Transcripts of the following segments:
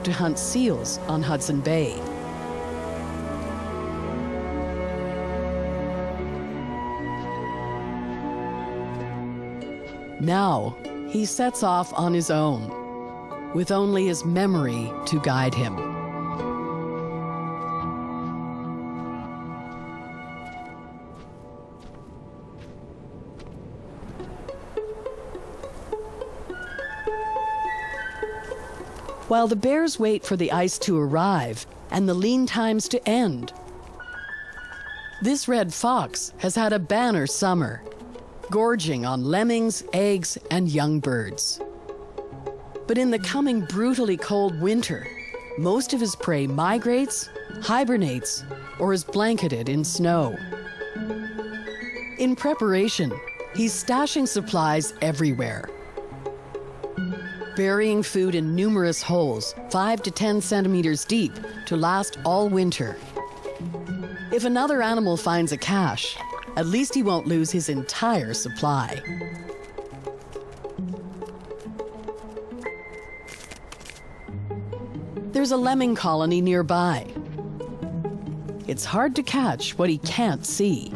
out to hunt seals on Hudson Bay. Now, he sets off on his own, with only his memory to guide him. While the bears wait for the ice to arrive and the lean times to end, this red fox has had a banner summer, gorging on lemmings, eggs, and young birds. But in the coming brutally cold winter, most of his prey migrates, hibernates, or is blanketed in snow. In preparation, he's stashing supplies everywhere, burying food in numerous holes 5 to 10 centimeters deep to last all winter. If another animal finds a cache, at least he won't lose his entire supply. There's a lemming colony nearby. It's hard to catch what he can't see.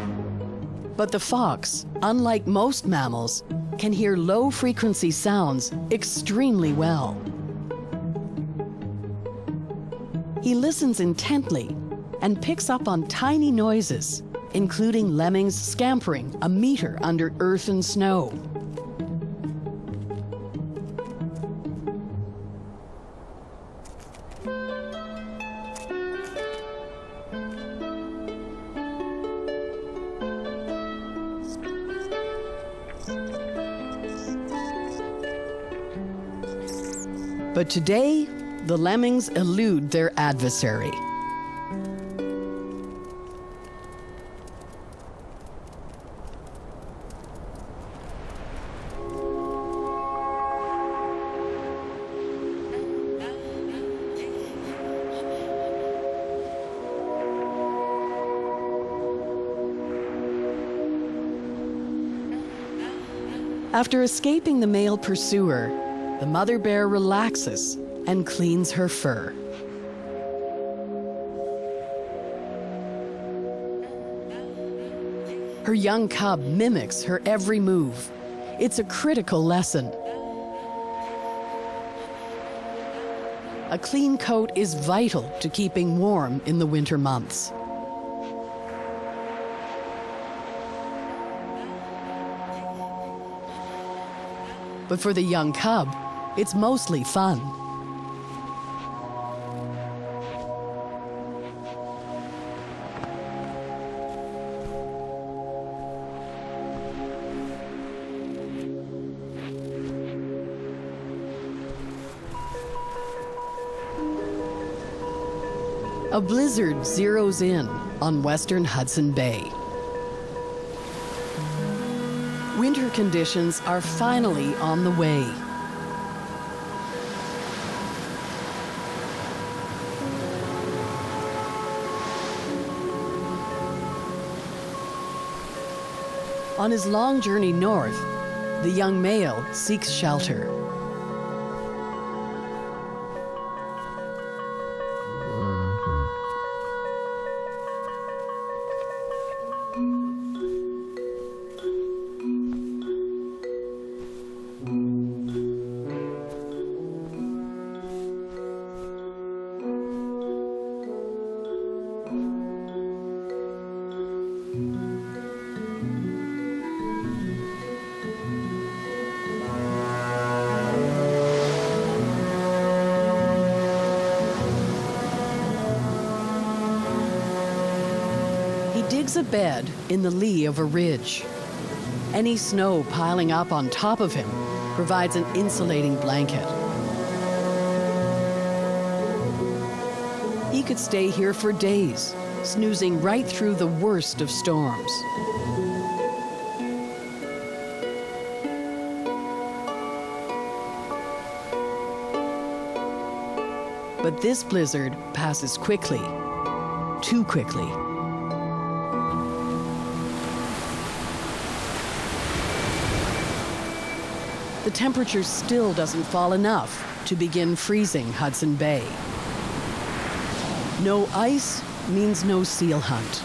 But the fox, unlike most mammals, can hear low-frequency sounds extremely well. He listens intently and picks up on tiny noises, including lemmings scampering a meter under earth and snow. But today, the lemmings elude their adversary. After escaping the male pursuer, the mother bear relaxes and cleans her fur. Her young cub mimics her every move. It's a critical lesson. A clean coat is vital to keeping warm in the winter months. But for the young cub, it's mostly fun. A blizzard zeroes in on western Hudson Bay. Winter conditions are finally on the way. On his long journey north, the young male seeks shelter. Digs a bed in the lee of a ridge. Any snow piling up on top of him provides an insulating blanket. He could stay here for days, snoozing right through the worst of storms. But this blizzard passes quickly, too quickly. The temperature still doesn't fall enough to begin freezing Hudson Bay. No ice means no seal hunt.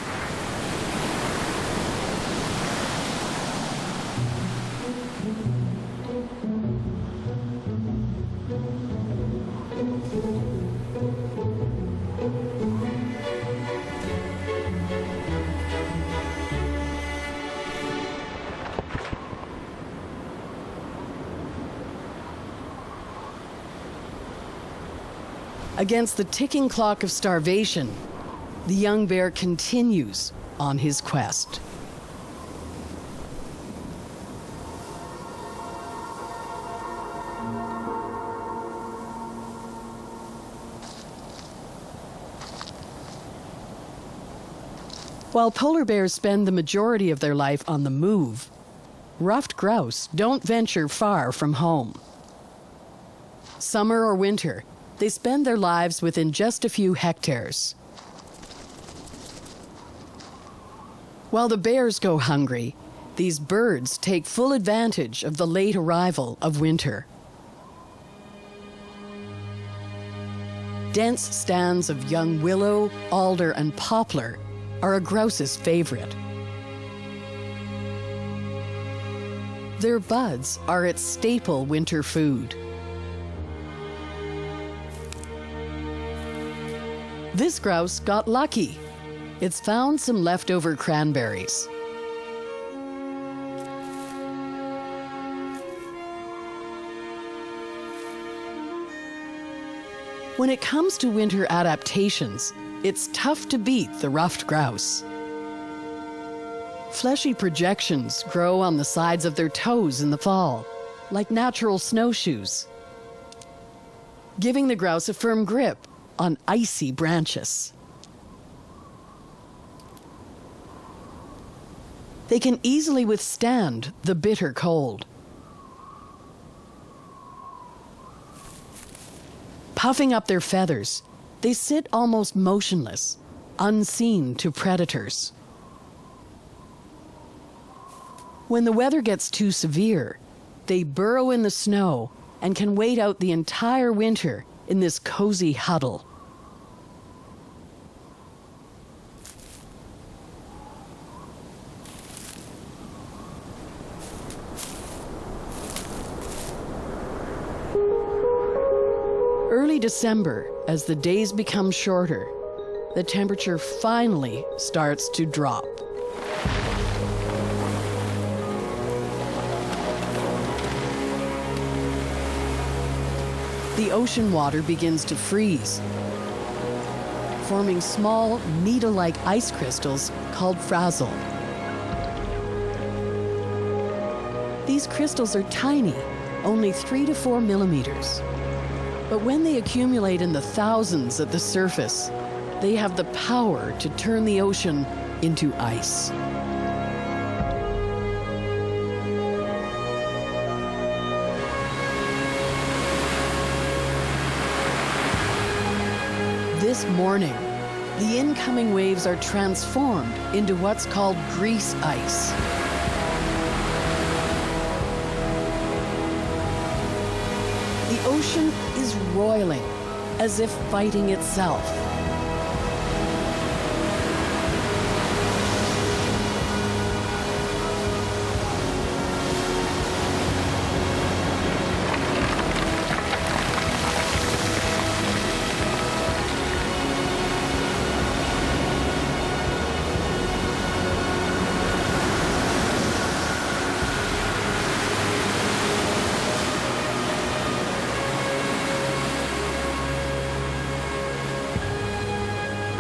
Against the ticking clock of starvation, the young bear continues on his quest. While polar bears spend the majority of their life on the move, ruffed grouse don't venture far from home. Summer or winter, they spend their lives within just a few hectares. While the bears go hungry, these birds take full advantage of the late arrival of winter. Dense stands of young willow, alder, and poplar are a grouse's favorite. Their buds are its staple winter food. This grouse got lucky. It's found some leftover cranberries. When it comes to winter adaptations, it's tough to beat the ruffed grouse. Fleshy projections grow on the sides of their toes in the fall, like natural snowshoes, giving the grouse a firm grip on icy branches. They can easily withstand the bitter cold. Puffing up their feathers, they sit almost motionless, unseen to predators. When the weather gets too severe, they burrow in the snow and can wait out the entire winter in this cozy huddle. Early December, as the days become shorter, the temperature finally starts to drop. The ocean water begins to freeze, forming small, needle-like ice crystals called frazzle. These crystals are tiny, only 3 to 4 millimeters. But when they accumulate in the thousands at the surface, they have the power to turn the ocean into ice. This morning, the incoming waves are transformed into what's called grease ice. The ocean is roiling, as if fighting itself.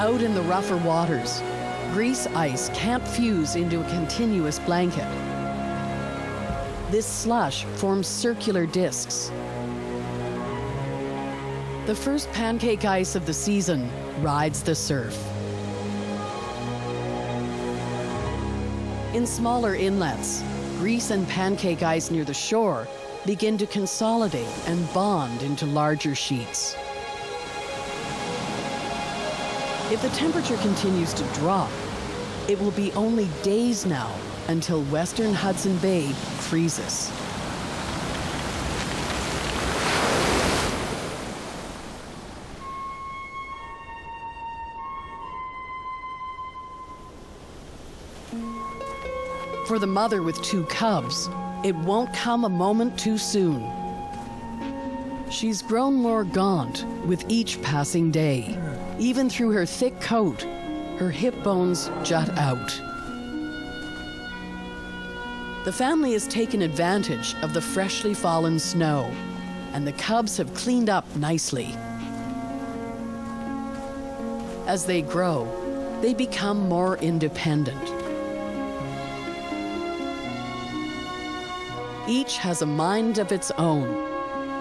Out in the rougher waters, grease ice can't fuse into a continuous blanket. This slush forms circular discs. The first pancake ice of the season rides the surf. In smaller inlets, grease and pancake ice near the shore begin to consolidate and bond into larger sheets. If the temperature continues to drop, it will be only days now until western Hudson Bay freezes. For the mother with 2 cubs, it won't come a moment too soon. She's grown more gaunt with each passing day. Even through her thick coat, her hip bones jut out. The family has taken advantage of the freshly fallen snow, and the cubs have cleaned up nicely. As they grow, they become more independent. Each has a mind of its own,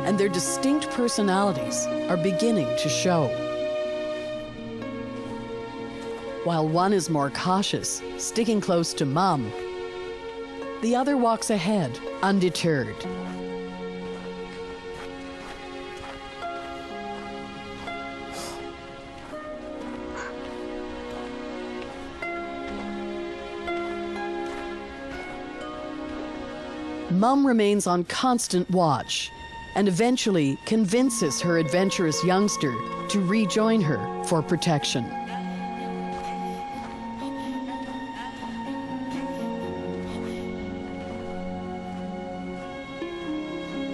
and their distinct personalities are beginning to show. While one is more cautious, sticking close to Mom, the other walks ahead, undeterred. Mum remains on constant watch and eventually convinces her adventurous youngster to rejoin her for protection.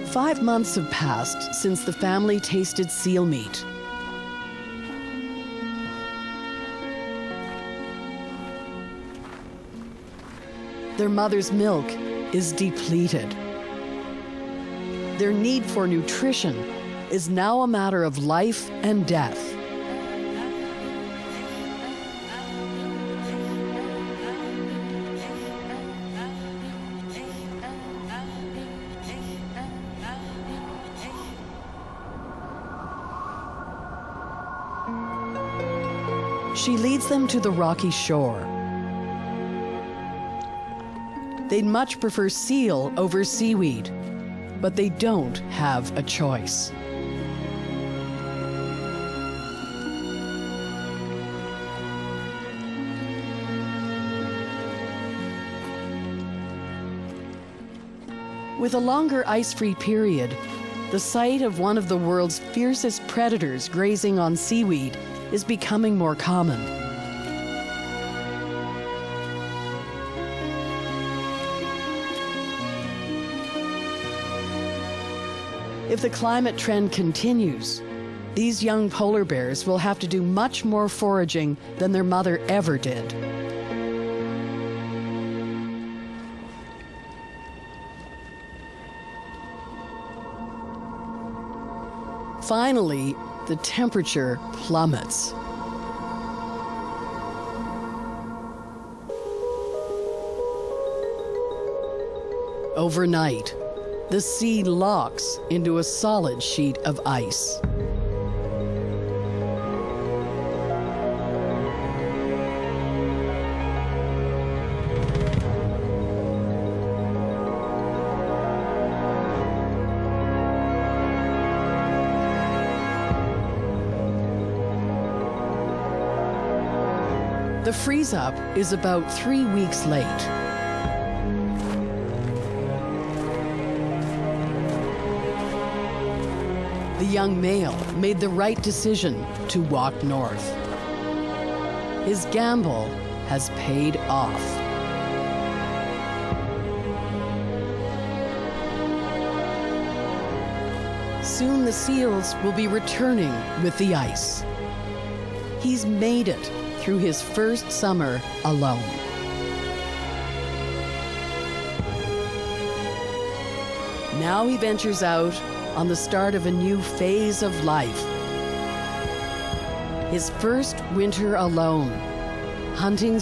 Five months have passed since the family tasted seal meat. Their mother's milk is depleted. Their need for nutrition is now a matter of life and death. She leads them to the rocky shore. They'd much prefer seal over seaweed, but they don't have a choice. With a longer ice-free period, the sight of one of the world's fiercest predators grazing on seaweed is becoming more common. If the climate trend continues, these young polar bears will have to do much more foraging than their mother ever did. Finally, the temperature plummets. Overnight, the sea locks into a solid sheet of ice. The freeze-up is about 3 weeks late. The young male made the right decision to walk north. His gamble has paid off. Soon the seals will be returning with the ice. He's made it through his first summer alone. Now he ventures out on the start of a new phase of life. His first winter alone, hunting